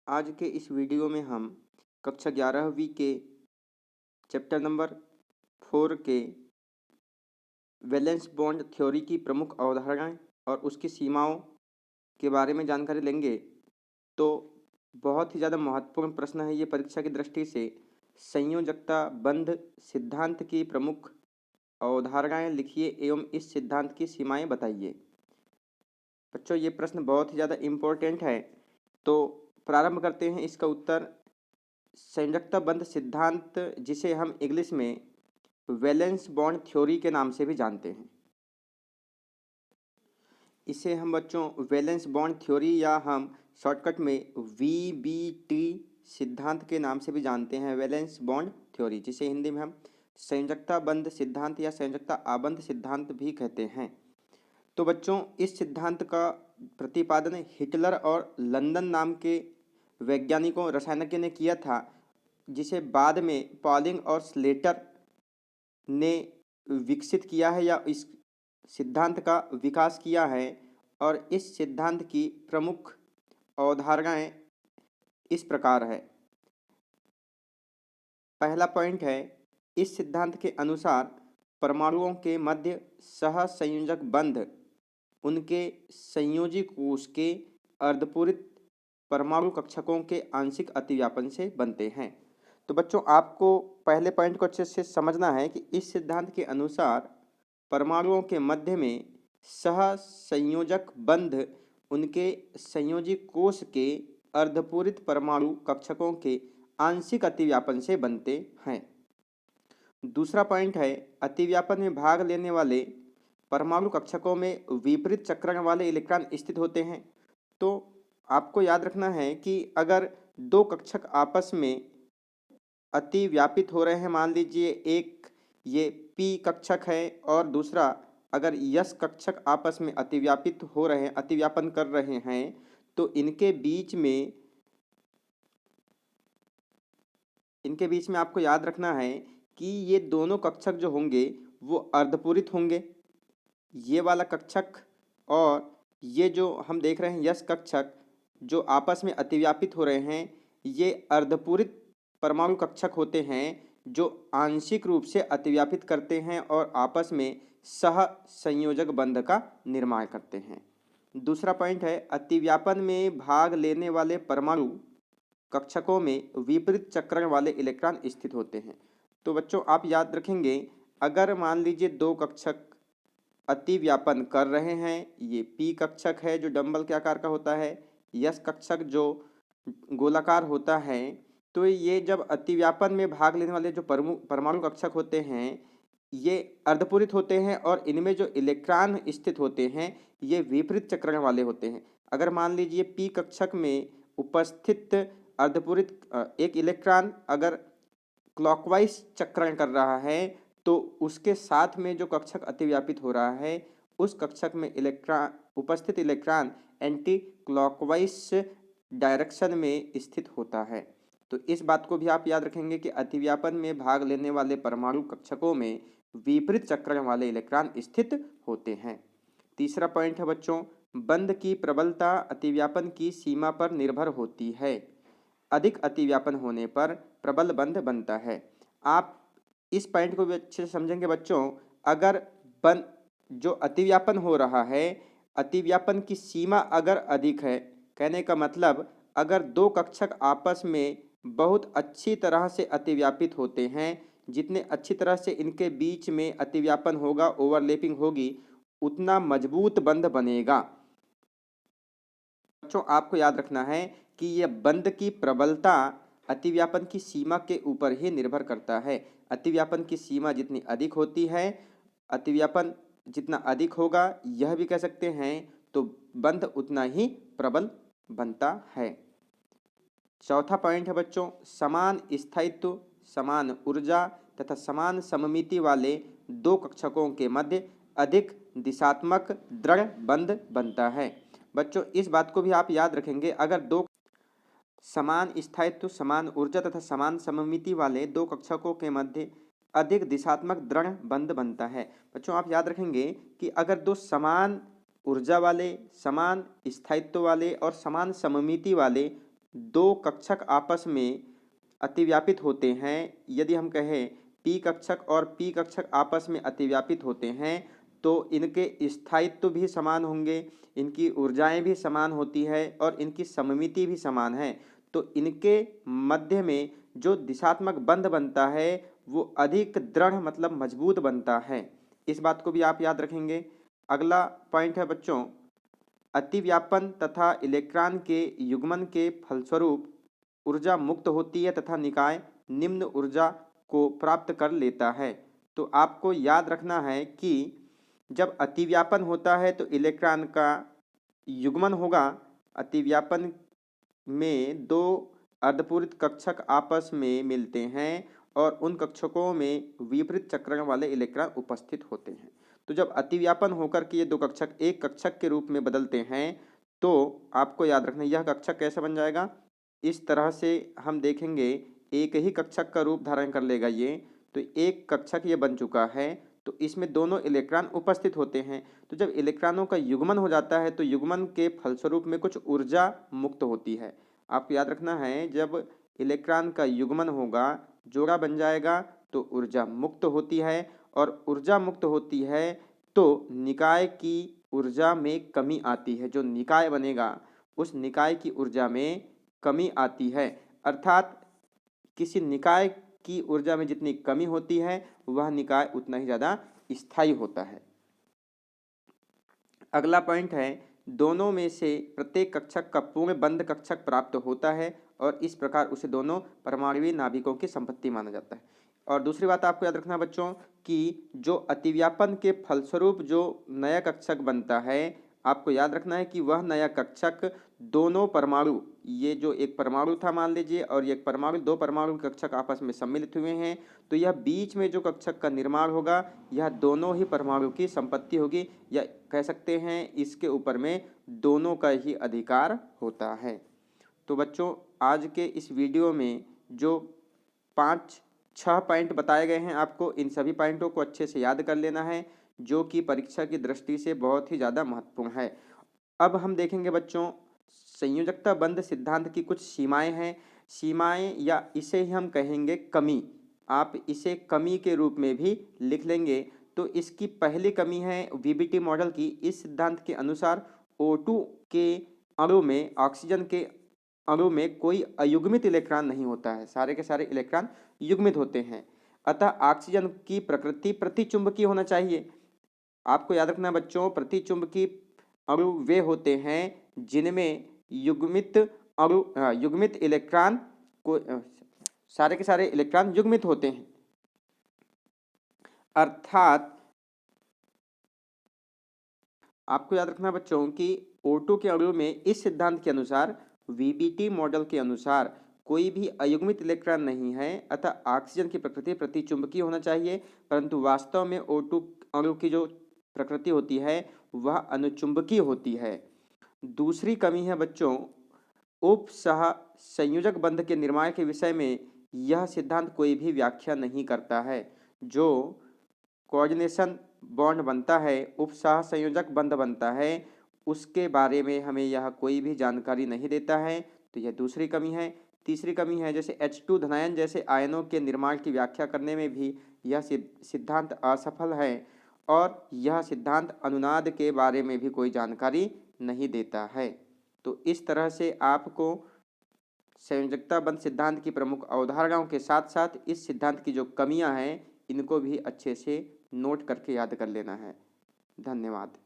आज के इस वीडियो में हम कक्षा 11वीं के चैप्टर नंबर 4 के वैलेंस बॉन्ड थ्योरी की प्रमुख अवधारणाएं और उसकी सीमाओं के बारे में जानकारी लेंगे। तो बहुत ही ज़्यादा महत्वपूर्ण प्रश्न है ये परीक्षा की दृष्टि से। संयोजकता बंध सिद्धांत की प्रमुख अवधारणाएं लिखिए एवं इस सिद्धांत की सीमाएं बताइए। बच्चों, ये प्रश्न बहुत ही ज़्यादा इम्पोर्टेंट है, तो प्रारंभ करते हैं इसका उत्तर। संयोजकता बंध सिद्धांत, जिसे हम इंग्लिश में वैलेंस बॉन्ड थ्योरी के नाम से भी जानते हैं, इसे हम बच्चों वैलेंस बॉन्ड थ्योरी या हम शॉर्टकट में VBT सिद्धांत के नाम से भी जानते हैं। वैलेंस बॉन्ड थ्योरी, जिसे हिंदी में हम संयोजकता बंध सिद्धांत या संयोजकता आबंध सिद्धांत भी कहते हैं। तो बच्चों, इस सिद्धांत का प्रतिपादन हिटलर और लंदन नाम के वैज्ञानिकों रसायनज्ञ ने किया था, जिसे बाद में पॉलिंग और स्लेटर ने विकसित किया है या इस सिद्धांत का विकास किया है। और इस सिद्धांत की प्रमुख अवधारणाएं इस प्रकार है। पहला पॉइंट है, इस सिद्धांत के अनुसार परमाणुओं के मध्य सहसंयोजक बंध उनके संयोजी कोश के अर्धपूरित परमाणु कक्षकों के आंशिक अतिव्यापन से बनते हैं। तो बच्चों, आपको पहले पॉइंट को अच्छे से समझना है कि इस सिद्धांत के अनुसार परमाणुओं के मध्य में सहसंयोजक बंध उनके संयोजी कोश के अर्धपूरित परमाणु कक्षकों के आंशिक अतिव्यापन से बनते हैं। दूसरा पॉइंट है, अतिव्यापन में भाग लेने वाले परमाणु कक्षकों में विपरीत चक्रण वाले इलेक्ट्रॉन स्थित होते हैं। तो आपको याद रखना है कि अगर दो कक्षक आपस में अतिव्यापित हो रहे हैं, मान लीजिए एक ये P कक्षक है और दूसरा अगर S कक्षक आपस में अतिव्यापित हो रहे हैं, अतिव्यापन कर रहे हैं, तो इनके बीच में आपको याद रखना है कि ये दोनों कक्षक जो होंगे वो अर्धपूरित होंगे। ये वाला कक्षक और ये जो हम देख रहे हैं यस कक्षक जो आपस में अतिव्यापित हो रहे हैं, ये अर्धपूरित परमाणु कक्षक होते हैं जो आंशिक रूप से अतिव्यापित करते हैं और आपस में सहसंयोजक बंध का निर्माण करते हैं। दूसरा पॉइंट है, अतिव्यापन में भाग लेने वाले परमाणु कक्षकों में विपरीत चक्रण वाले इलेक्ट्रॉन स्थित होते हैं। तो बच्चों, आप याद रखेंगे, अगर मान लीजिए दो कक्षक अतिव्यापन कर रहे हैं, ये P कक्षक है जो डंबल के आकार का होता है, S कक्षक जो गोलाकार होता है, तो ये जब अतिव्यापन में भाग लेने वाले जो परमाणु कक्षक होते हैं ये अर्धपूरित होते हैं और इनमें जो इलेक्ट्रॉन स्थित होते हैं ये विपरीत चक्रण वाले होते हैं। अगर मान लीजिए P कक्षक में उपस्थित अर्धपूरित एक इलेक्ट्रॉन अगर क्लॉकवाइज चक्रण कर रहा है, तो उसके साथ में जो कक्षक अतिव्यापित हो रहा है उस कक्षक में उपस्थित इलेक्ट्रॉन एंटी क्लॉकवाइज डायरेक्शन में स्थित होता है। तो इस बात को भी आप याद रखेंगे कि अतिव्यापन में भाग लेने वाले परमाणु कक्षकों में विपरीत चक्रण वाले इलेक्ट्रॉन स्थित होते हैं। तीसरा पॉइंट है बच्चों, बंध की प्रबलता अतिव्यापन की सीमा पर निर्भर होती है। अधिक अतिव्यापन होने पर प्रबल बंध बनता है। आप इस पॉइंट को भी अच्छे से समझेंगे बच्चों। अगर जो अतिव्यापन हो रहा है, अतिव्यापन की सीमा अगर अधिक है, कहने का मतलब अगर दो कक्षक आपस में बहुत अच्छी तरह से अतिव्यापित होते हैं, जितने अच्छी तरह से इनके बीच में अतिव्यापन होगा, ओवरलैपिंग होगी, उतना मजबूत बंध बनेगा। बच्चों, आपको याद रखना है कि यह बंध की प्रबलता अतिव्यापन की सीमा के ऊपर ही निर्भर करता है। अतिव्यापन की सीमा जितनी अधिक होती है, अतिव्यापन जितना अधिक होगा, यह भी कह सकते हैं, तो बंध उतना ही प्रबल बनता है। चौथा पॉइंट है बच्चों, समान स्थायित्व, समान ऊर्जा तथा समान सममिति वाले दो कक्षकों के मध्य अधिक दिशात्मक दृढ़ बंध बनता है। बच्चों, इस बात को भी आप याद रखेंगे, अगर दो समान स्थायित्व, समान ऊर्जा तथा समान सममिति वाले दो कक्षकों के मध्य अधिक दिशात्मक दृढ़ बंध बनता है। बच्चों, आप याद रखेंगे कि अगर दो समान ऊर्जा वाले, समान स्थायित्व वाले और समान सममिति वाले दो कक्षक आपस में अतिव्यापित होते हैं, यदि हम कहें पी कक्षक और पी कक्षक आपस में अतिव्यापित होते हैं तो इनके स्थायित्व भी समान होंगे, इनकी ऊर्जाएं भी समान होती है और इनकी सममिति भी समान है। तो इनके मध्य में जो दिशात्मक बंध बनता है वो अधिक दृढ़ मतलब मजबूत बनता है। इस बात को भी आप याद रखेंगे। अगला पॉइंट है बच्चों, अतिव्यापन तथा इलेक्ट्रॉन के युग्मन के फलस्वरूप ऊर्जा मुक्त होती है तथा निकाय निम्न ऊर्जा को प्राप्त कर लेता है। तो आपको याद रखना है कि जब अतिव्यापन होता है तो इलेक्ट्रॉन का युग्मन होगा। अतिव्यापन में दो अर्धपूरित कक्षक आपस में मिलते हैं और उन कक्षकों में विपरीत चक्रण वाले इलेक्ट्रॉन उपस्थित होते हैं। तो जब अतिव्यापन होकर के ये दो कक्षक एक कक्षक के रूप में बदलते हैं तो आपको याद रखना यह कक्षक कैसे बन जाएगा। इस तरह से हम देखेंगे एक ही कक्षक का रूप धारण कर लेगा ये। तो एक कक्षक ये बन चुका है तो इसमें दोनों इलेक्ट्रॉन उपस्थित होते हैं। तो जब इलेक्ट्रॉनों का युग्मन हो जाता है तो युग्मन के फलस्वरूप में कुछ ऊर्जा मुक्त होती है। आपको याद रखना है जब इलेक्ट्रॉन का युग्मन होगा जोड़ा बन जाएगा तो ऊर्जा मुक्त होती है और ऊर्जा मुक्त होती है तो निकाय की ऊर्जा में कमी आती है। जो निकाय बनेगा उस निकाय की ऊर्जा में कमी आती है, अर्थात किसी निकाय की ऊर्जा में जितनी कमी होती है वह निकाय उतना ही ज़्यादा स्थायी होता है। अगला पॉइंट है, दोनों में से प्रत्येक कक्षक का पूर्ण बंध कक्षक प्राप्त होता है और इस प्रकार उसे दोनों परमाणुवीय नाभिकों की संपत्ति माना जाता है। और दूसरी बात आपको याद रखना बच्चों कि जो अतिव्यापन के फलस्वरूप जो नया कक्षक बनता है, आपको याद रखना है कि वह नया कक्षक दोनों परमाणु, ये जो एक परमाणु था मान लीजिए और ये एक परमाणु, दो परमाणु कक्षक आपस में सम्मिलित हुए हैं तो यह बीच में जो कक्षक का निर्माण होगा यह दोनों ही परमाणु की संपत्ति होगी, या कह सकते हैं इसके ऊपर में दोनों का ही अधिकार होता है। तो बच्चों आज के इस वीडियो में जो 5-6 पॉइंट बताए गए हैं आपको इन सभी पॉइंटों को अच्छे से याद कर लेना है जो कि परीक्षा की दृष्टि से बहुत ही ज़्यादा महत्वपूर्ण है। अब हम देखेंगे बच्चों संयोजकता बंध सिद्धांत की कुछ सीमाएं हैं। सीमाएं या इसे ही हम कहेंगे कमी, आप इसे कमी के रूप में भी लिख लेंगे। तो इसकी पहली कमी है वीबीटी मॉडल की। इस सिद्धांत के अनुसार O2 के अणु में ऑक्सीजन के अणु में कोई अयुग्मित इलेक्ट्रॉन नहीं होता है, सारे के सारे इलेक्ट्रॉन युग्मित होते हैं। अतः ऑक्सीजन की प्रकृति प्रतिचुंबकीय होना चाहिए। आपको याद रखना बच्चों प्रतिचुंबकीय अणु वे होते हैं जिनमें युग्मित इलेक्ट्रॉन को सारे के सारे इलेक्ट्रॉन युग्मित होते हैं। अर्थात आपको याद रखना बच्चों कि O2 के अणु में इस सिद्धांत के अनुसार वीबीटी मॉडल के अनुसार कोई भी अयुग्मित इलेक्ट्रॉन नहीं है, अतः ऑक्सीजन की प्रकृति प्रतिचुंबकीय होना चाहिए, परंतु वास्तव में O2 अणु की जो प्रकृति होती है वह अनुचुंबकीय होती है। दूसरी कमी है बच्चों उपसह संयोजक बंध के निर्माण के विषय में यह सिद्धांत कोई भी व्याख्या नहीं करता है। जो कोऑर्डिनेशन बॉन्ड बनता है, उपसह संयोजक बंध बनता है, उसके बारे में हमें यह कोई भी जानकारी नहीं देता है। तो यह दूसरी कमी है। तीसरी कमी है जैसे H2 धनायन जैसे आयनों के निर्माण की व्याख्या करने में भी यह सिद्धांत असफल है और यह सिद्धांत अनुनाद के बारे में भी कोई जानकारी नहीं देता है। तो इस तरह से आपको संयोजकता बंध सिद्धांत की प्रमुख अवधारणाओं के साथ साथ इस सिद्धांत की जो कमियां हैं इनको भी अच्छे से नोट करके याद कर लेना है। धन्यवाद।